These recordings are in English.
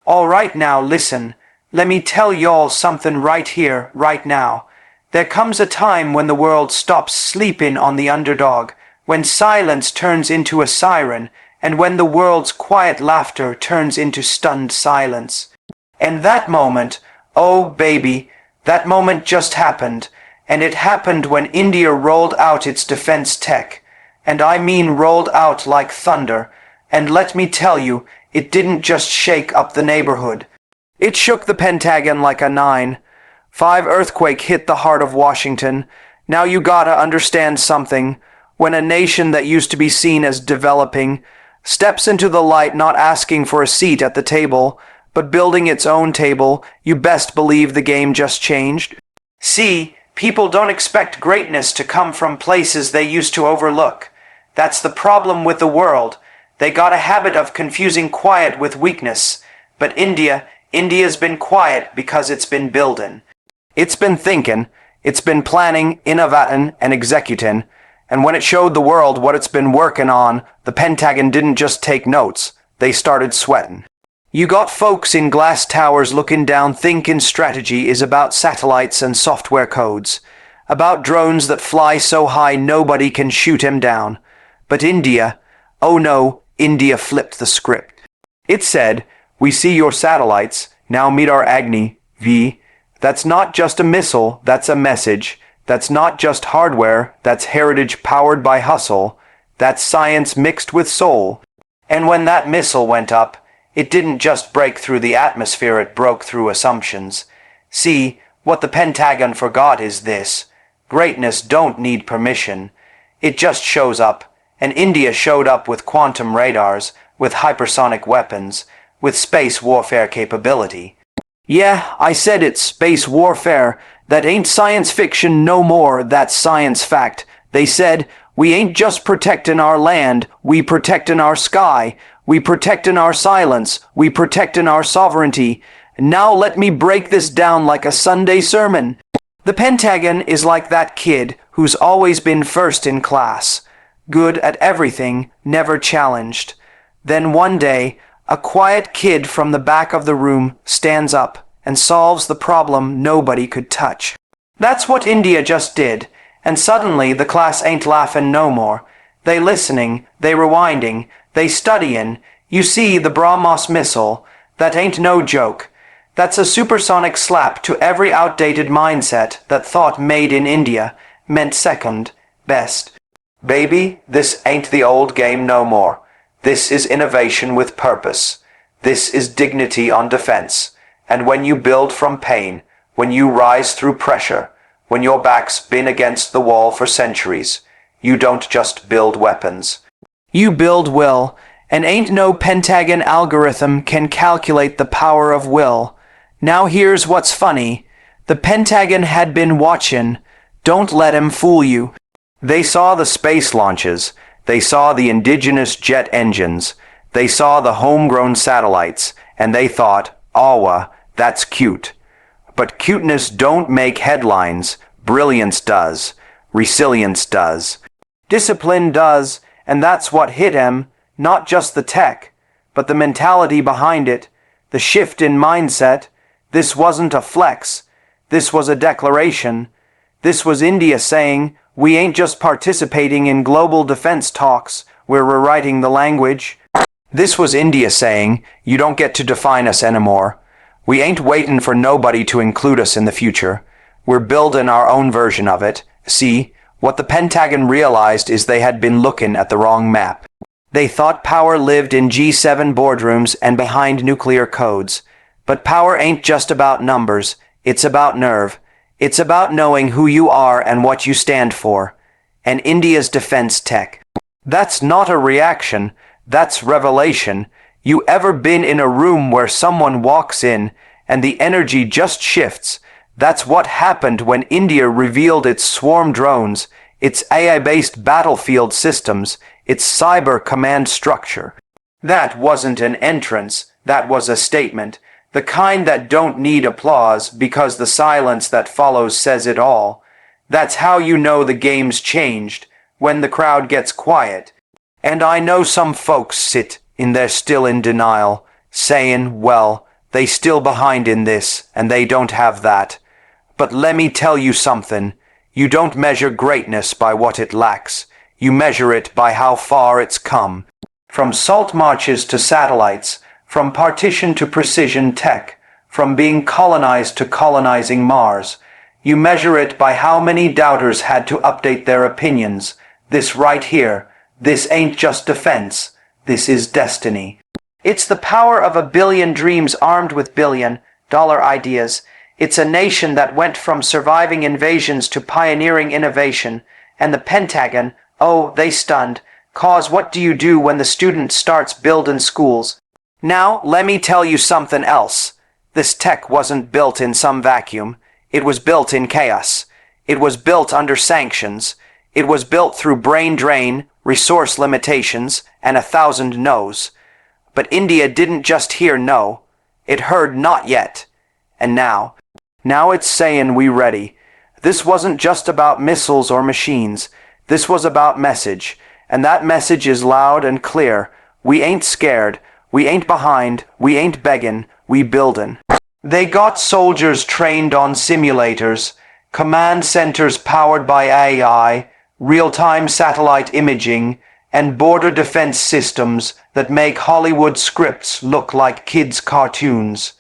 All right now listen, let me tell y'all something right here, right now. There comes a time when the world stops sleeping on the underdog, when silence turns into a siren, and when the world's quiet laughter turns into stunned silence. And that moment, oh baby, that moment just happened, and it happened when India rolled out its defense tech. And I mean rolled out like thunder, and let me tell you, it didn't just shake up the neighborhood. It shook the Pentagon like a 9.5 earthquake hit the heart of Washington. Now you gotta understand something. When a nation that used to be seen as developing steps into the light not asking for a seat at the table, but building its own table, you best believe the game just changed. See, people don't expect greatness to come from places they used to overlook. That's the problem with the world. They got a habit of confusing quiet with weakness. But India's been quiet because it's been building. It's been thinking, it's been planning, innovating, and executing. And when it showed the world what it's been working on, the Pentagon didn't just take notes, they started sweating. You got folks in glass towers looking down thinking strategy is about satellites and software codes, about drones that fly so high nobody can shoot 'em down. But India, oh no, India flipped the script. It said, we see your satellites, now meet our Agni V. That's not just a missile, that's a message. That's not just hardware, that's heritage powered by hustle. That's science mixed with soul. And when that missile went up, it didn't just break through the atmosphere, it broke through assumptions. See, what the Pentagon forgot is this. Greatness don't need permission. It just shows up. And India showed up with quantum radars, with hypersonic weapons, with space warfare capability. Yeah, I said it's space warfare. That ain't science fiction no more, that's science fact. They said, we ain't just protecting our land, we protecting our sky, we protecting our silence, we protecting our sovereignty. Now let me break this down like a Sunday sermon. The Pentagon is like that kid who's always been first in class, good at everything, never challenged. Then one day, a quiet kid from the back of the room stands up and solves the problem nobody could touch. That's what India just did, and suddenly the class ain't laughing no more. They listening, they rewinding, they studying. You see, the BrahMos missile, that ain't no joke. That's a supersonic slap to every outdated mindset that thought made in India meant second best. Baby, this ain't the old game no more. This is innovation with purpose. This is dignity on defense. And when you build from pain, when you rise through pressure, when your back's been against the wall for centuries, you don't just build weapons. You build will, and ain't no Pentagon algorithm can calculate the power of will. Now here's what's funny. The Pentagon had been watching. Don't let 'em fool you. They saw the space launches. They saw the indigenous jet engines. They saw the homegrown satellites, and they thought, awa, that's cute. But cuteness don't make headlines. Brilliance does. Resilience does. Discipline does, and that's what hit 'em, not just the tech, but the mentality behind it, the shift in mindset. This wasn't a flex. This was a declaration. This was India saying, we ain't just participating in global defense talks, we're rewriting the language. This was India saying, you don't get to define us anymore. We ain't waiting for nobody to include us in the future. We're building our own version of it. See, what the Pentagon realized is they had been looking at the wrong map. They thought power lived in G7 boardrooms and behind nuclear codes. But power ain't just about numbers, it's about nerve. It's about knowing who you are and what you stand for. And India's defense tech. That's not a reaction, that's revelation. You ever been in a room where someone walks in and the energy just shifts? That's what happened when India revealed its swarm drones, its AI-based battlefield systems, its cyber command structure. That wasn't an entrance, that was a statement. The kind that don't need applause because the silence that follows says it all. That's how you know the game's changed, when the crowd gets quiet. And I know some folks sit in there still in denial, saying, well, They still behind in this, and they don't have that. But let me tell you something. You don't measure greatness by what it lacks. You measure it by how far it's come. From salt marches to satellites, from partition to precision tech, from being colonized to colonizing Mars. You measure it by how many doubters had to update their opinions. This right here, this ain't just defense. This is destiny. It's the power of a billion dreams armed with billion-dollar ideas. It's a nation that went from surviving invasions to pioneering innovation. And the Pentagon, oh, they stunned. Cause what do you do when the student starts building schools? Now, let me tell you something else. This tech wasn't built in some vacuum. It was built in chaos. It was built under sanctions. It was built through brain drain, resource limitations, and 1,000 no's. But India didn't just hear no. It heard not yet. And now it's saying we ready. This wasn't just about missiles or machines. This was about message. And that message is loud and clear. We ain't scared. We ain't behind. We ain't begging. We buildin'. They got soldiers trained on simulators, command centers powered by AI, real-time satellite imaging, and border defense systems that make Hollywood scripts look like kids' cartoons.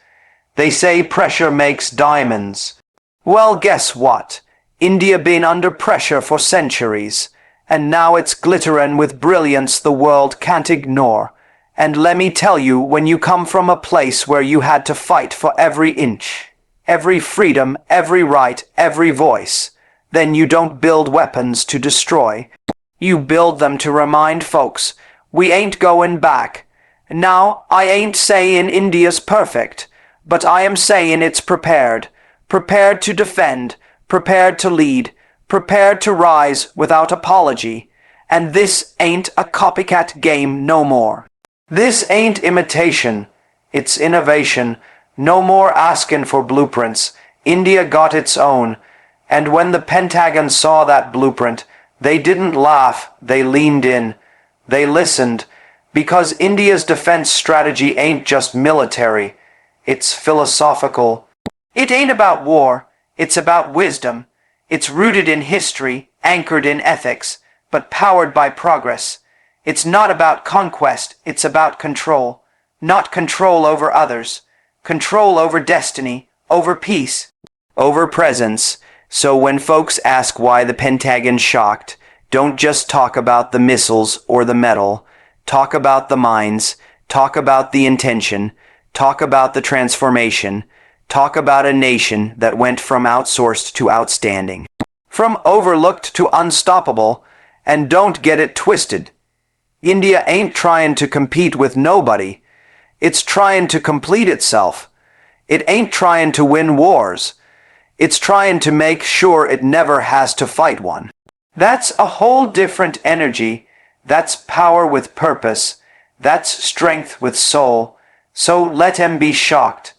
They say pressure makes diamonds. Well, guess what? India been under pressure for centuries, and now it's glitterin' with brilliance the world can't ignore. And let me tell you, when you come from a place where you had to fight for every inch, every freedom, every right, every voice, then you don't build weapons to destroy. You build them to remind folks, we ain't going back. Now, I ain't saying India's perfect, but I am saying it's prepared. Prepared to defend, prepared to lead, prepared to rise without apology. And this ain't a copycat game no more. This ain't imitation, it's innovation. No more asking for blueprints. India got its own. And when the Pentagon saw that blueprint, they didn't laugh, they leaned in. They listened, because India's defense strategy ain't just military, it's philosophical. It ain't about war, it's about wisdom. It's rooted in history, anchored in ethics, but powered by progress. It's not about conquest, it's about control. Not control over others. Control over destiny, over peace, over presence. So when folks ask why the Pentagon's shocked, don't just talk about the missiles or the metal. Talk about the minds. Talk about the intention. Talk about the transformation. Talk about a nation that went from outsourced to outstanding. From overlooked to unstoppable. And don't get it twisted. India ain't trying to compete with nobody. It's trying to complete itself. It ain't trying to win wars. It's trying to make sure it never has to fight one. That's a whole different energy. That's power with purpose. That's strength with soul. So let 'em be shocked.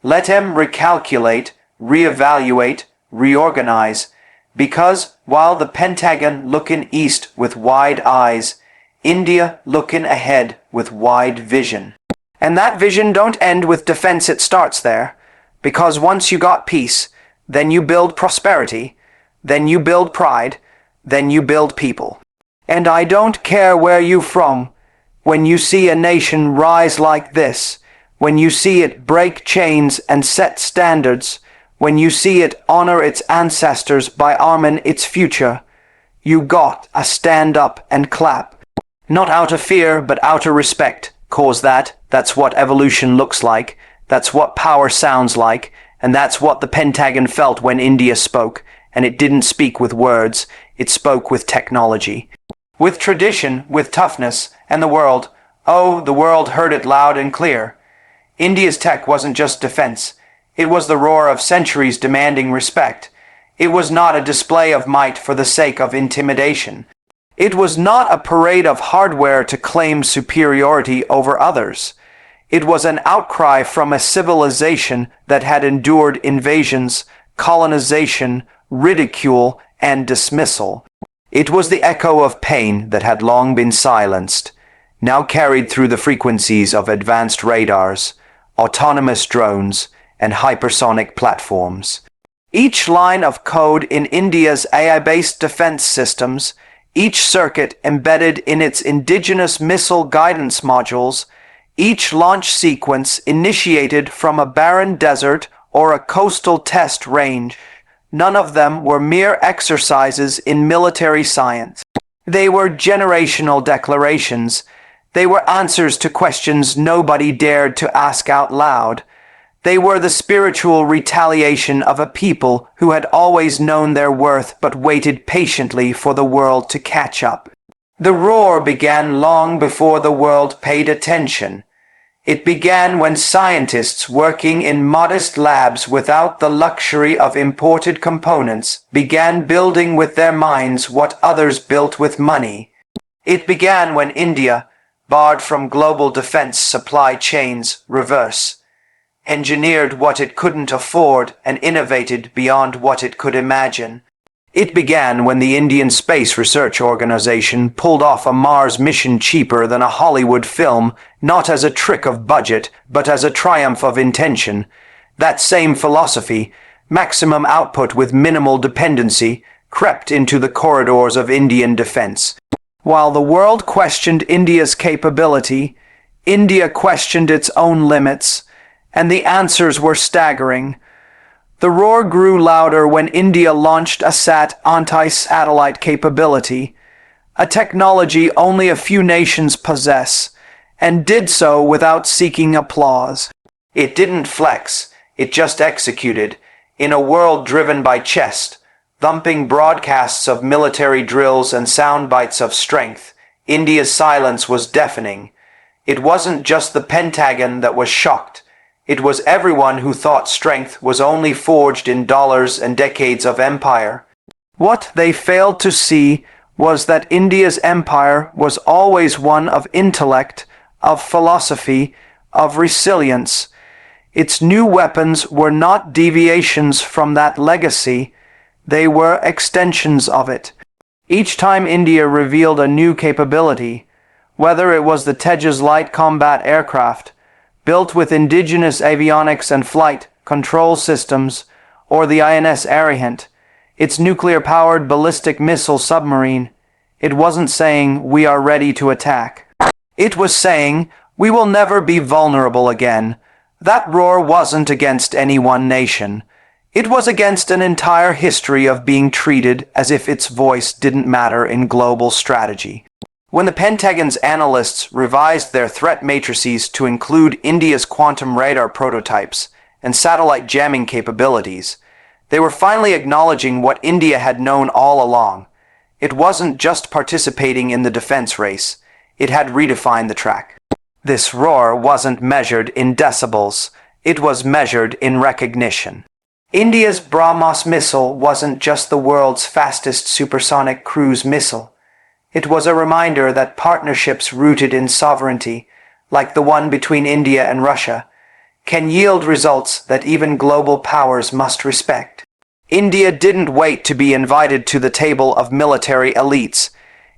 Let 'em recalculate, reevaluate, reorganize. Because while the Pentagon looking east with wide eyes, India looking ahead with wide vision. And that vision don't end with defense, it starts there. Because once you got peace, then you build prosperity, then you build pride, then you build people. And I don't care where you from, when you see a nation rise like this, when you see it break chains and set standards, when you see it honor its ancestors by arming its future, you got to stand up and clap. Not out of fear, but out of respect, cause that's what evolution looks like, that's what power sounds like, and that's what the Pentagon felt when India spoke, and it didn't speak with words, it spoke with technology. With tradition, with toughness, and the world, oh, the world heard it loud and clear. India's tech wasn't just defense, it was the roar of centuries demanding respect. It was not a display of might for the sake of intimidation. It was not a parade of hardware to claim superiority over others. It was an outcry from a civilization that had endured invasions, colonization, ridicule, and dismissal. It was the echo of pain that had long been silenced, now carried through the frequencies of advanced radars, autonomous drones, and hypersonic platforms. Each line of code in India's AI-based defense systems, each circuit embedded in its indigenous missile guidance modules, each launch sequence initiated from a barren desert or a coastal test range, none of them were mere exercises in military science. They were generational declarations. They were answers to questions nobody dared to ask out loud. They were the spiritual retaliation of a people who had always known their worth but waited patiently for the world to catch up. The roar began long before the world paid attention. It began when scientists working in modest labs without the luxury of imported components began building with their minds what others built with money. It began when India, barred from global defense supply chains, engineered what it couldn't afford and innovated beyond what it could imagine. It began when the Indian Space Research Organization pulled off a Mars mission cheaper than a Hollywood film, not as a trick of budget, but as a triumph of intention. That same philosophy, maximum output with minimal dependency, crept into the corridors of Indian defense. While the world questioned India's capability, India questioned its own limits, and the answers were staggering. The roar grew louder when India launched a anti-satellite capability, a technology only a few nations possess, and did so without seeking applause. It didn't flex, it just executed, in a world driven by chest-thumping broadcasts of military drills and sound bites of strength. India's silence was deafening. It wasn't just the Pentagon that was shocked. It was everyone who thought strength was only forged in dollars and decades of empire. What they failed to see was that India's empire was always one of intellect, of philosophy, of resilience. Its new weapons were not deviations from that legacy, they were extensions of it. Each time India revealed a new capability, whether it was the Tejas light combat aircraft, built with indigenous avionics and flight control systems, or the INS Arihant, its nuclear-powered ballistic missile submarine, it wasn't saying, "We are ready to attack." It was saying, "We will never be vulnerable again." That roar wasn't against any one nation. It was against an entire history of being treated as if its voice didn't matter in global strategy. When the Pentagon's analysts revised their threat matrices to include India's quantum radar prototypes and satellite jamming capabilities, they were finally acknowledging what India had known all along. It wasn't just participating in the defense race, it had redefined the track. This roar wasn't measured in decibels, it was measured in recognition. India's BrahMos missile wasn't just the world's fastest supersonic cruise missile. It was a reminder that partnerships rooted in sovereignty, like the one between India and Russia, can yield results that even global powers must respect. India didn't wait to be invited to the table of military elites.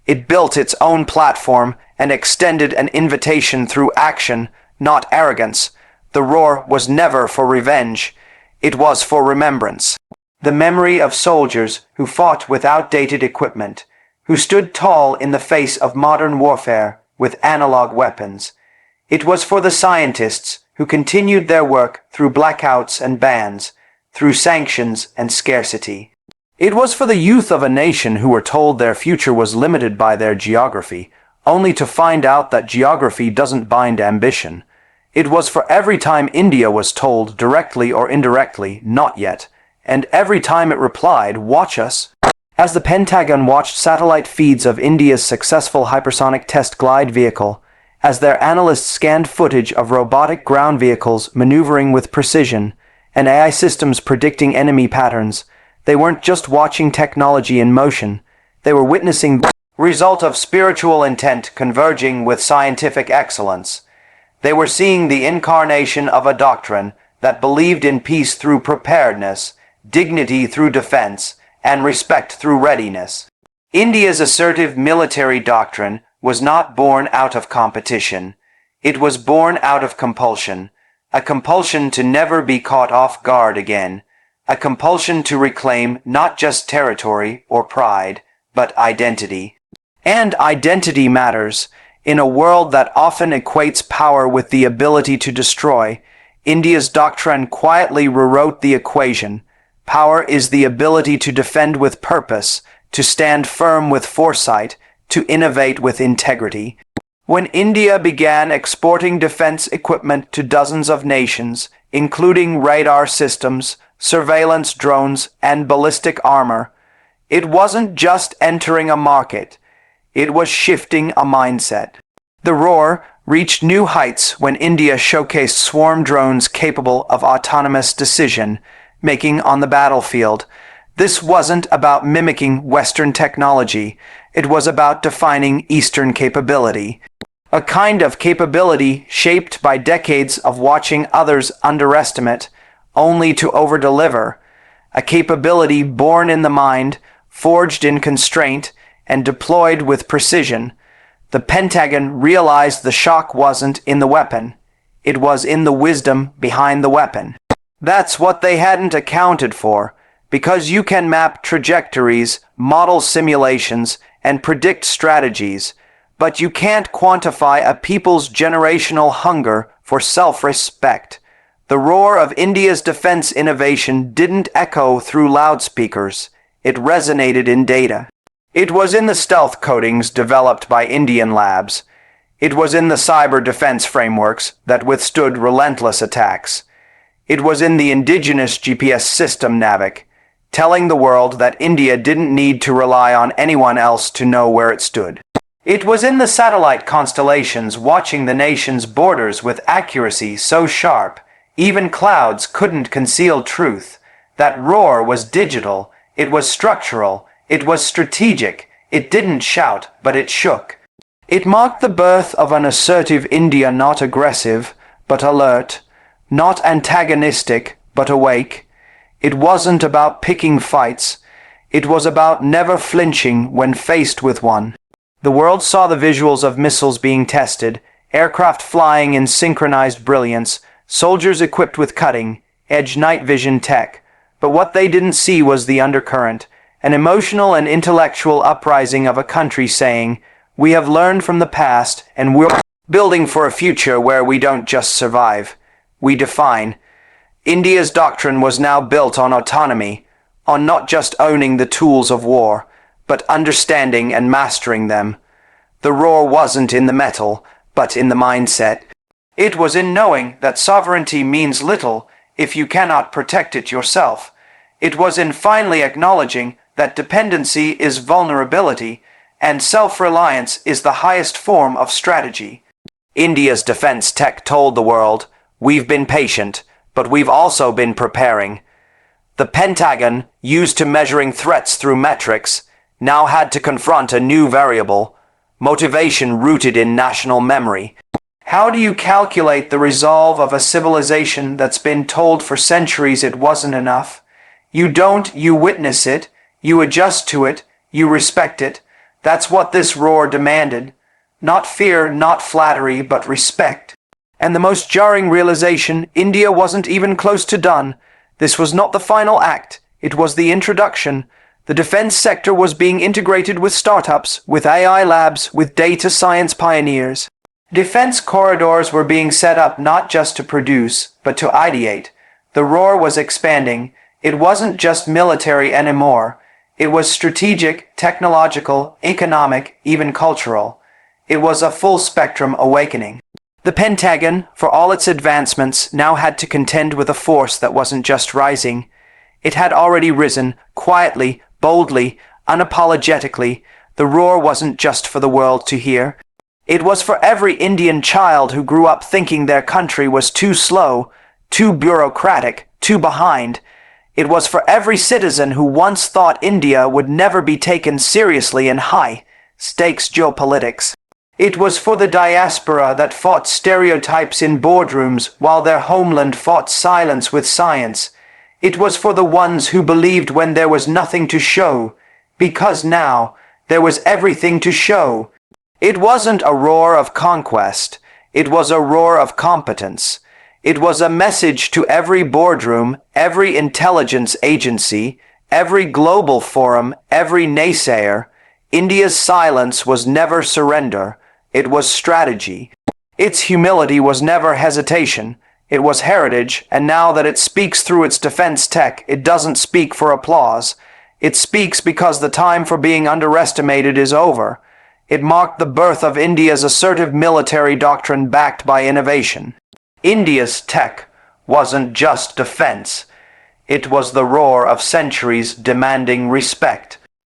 It built its own platform and extended an invitation through action, not arrogance. The roar was never for revenge. It was for remembrance. The memory of soldiers who fought with outdated equipment, who stood tall in the face of modern warfare with analog weapons. It was for the scientists who continued their work through blackouts and bans, through sanctions and scarcity. It was for the youth of a nation who were told their future was limited by their geography, only to find out that geography doesn't bind ambition. It was for every time India was told, directly or indirectly, "Not yet," and every time it replied, "Watch us." As the Pentagon watched satellite feeds of India's successful hypersonic test glide vehicle, as their analysts scanned footage of robotic ground vehicles maneuvering with precision, and AI systems predicting enemy patterns, they weren't just watching technology in motion, they were witnessing the result of spiritual intent converging with scientific excellence. They were seeing the incarnation of a doctrine that believed in peace through preparedness, dignity through defense, and respect through readiness. India's assertive military doctrine was not born out of competition. It was born out of compulsion. a compulsion to never be caught off guard again, a compulsion to reclaim not just territory or pride, but identity. And identity matters. In a world that often equates power with the ability to destroy, India's Doctrine quietly rewrote the equation. Power is the ability to defend with purpose, to stand firm with foresight, to innovate with integrity. When India began exporting defense equipment to dozens of nations, including radar systems, surveillance drones, and ballistic armor, it wasn't just entering a market. It was shifting a mindset. The roar reached new heights when India showcased swarm drones capable of autonomous decision-making on the battlefield. This wasn't about mimicking Western technology. It was about defining Eastern capability. A kind of capability shaped by decades of watching others underestimate, only to overdeliver. A capability born in the mind, forged in constraint, and deployed with precision. The Pentagon realized the shock wasn't in the weapon. It was in the wisdom behind the weapon. That's what they hadn't accounted for, because you can map trajectories, model simulations, and predict strategies, but you can't quantify a people's generational hunger for self-respect. The roar of India's defense innovation didn't echo through loudspeakers. It resonated in data. It was in the stealth coatings developed by Indian labs. It was in the cyber defense frameworks that withstood relentless attacks. It was in the Indigenous GPS system NAVIC, telling the world that India didn't need to rely on anyone else to know where it stood. It was in the satellite constellations watching the nation's borders with accuracy so sharp, even clouds couldn't conceal truth. That roar was digital, it was structural, it was strategic. It didn't shout, but it shook. It marked the birth of an assertive India, not aggressive, but alert, not antagonistic, but awake. It wasn't about picking fights. It was about never flinching when faced with one. The world saw the visuals of missiles being tested, aircraft flying in synchronized brilliance, soldiers equipped with cutting-edge night vision tech. But what they didn't see was the undercurrent. An emotional and intellectual uprising of a country saying, we have learned from the past and we're building for a future where we don't just survive, we define. India's doctrine was now built on autonomy, on not just owning the tools of war, but understanding and mastering them. The roar wasn't in the metal, but in the mindset. It was in knowing that sovereignty means little if you cannot protect it yourself. It was in finally acknowledging that dependency is vulnerability, and self-reliance is the highest form of strategy. India's defense tech told the world, we've been patient, but we've also been preparing. The Pentagon, used to measuring threats through metrics, now had to confront a new variable, motivation rooted in national memory. How do you calculate the resolve of a civilization that's been told for centuries it wasn't enough? You don't, you witness it. You adjust to it, you respect it. That's what this roar demanded. Not fear, not flattery, but respect. And the most jarring realization, India wasn't even close to done. This was not the final act, it was the introduction. The defense sector was being integrated with startups, with AI labs, with data science pioneers. Defense corridors were being set up not just to produce, but to ideate. The roar was expanding. It wasn't just military anymore. It was strategic, technological, economic, even cultural. It was a full-spectrum awakening. The Pentagon, for all its advancements, now had to contend with a force that wasn't just rising. It had already risen, quietly, boldly, unapologetically. The roar wasn't just for the world to hear. It was for every Indian child who grew up thinking their country was too slow, too bureaucratic, too behind. It was for every citizen who once thought India would never be taken seriously in high-stakes geopolitics. It was for the diaspora that fought stereotypes in boardrooms while their homeland fought silence with science. It was for the ones who believed when there was nothing to show, because now there was everything to show. It wasn't a roar of conquest. It was a roar of competence. It was a message to every boardroom, every intelligence agency, every global forum, every naysayer. India's silence was never surrender. It was strategy. Its humility was never hesitation. It was heritage, and now that it speaks through its defense tech, it doesn't speak for applause. It speaks because the time for being underestimated is over. It marked the birth of India's assertive military doctrine backed by innovation. India's tech wasn't just defense. It was the roar of centuries demanding respect.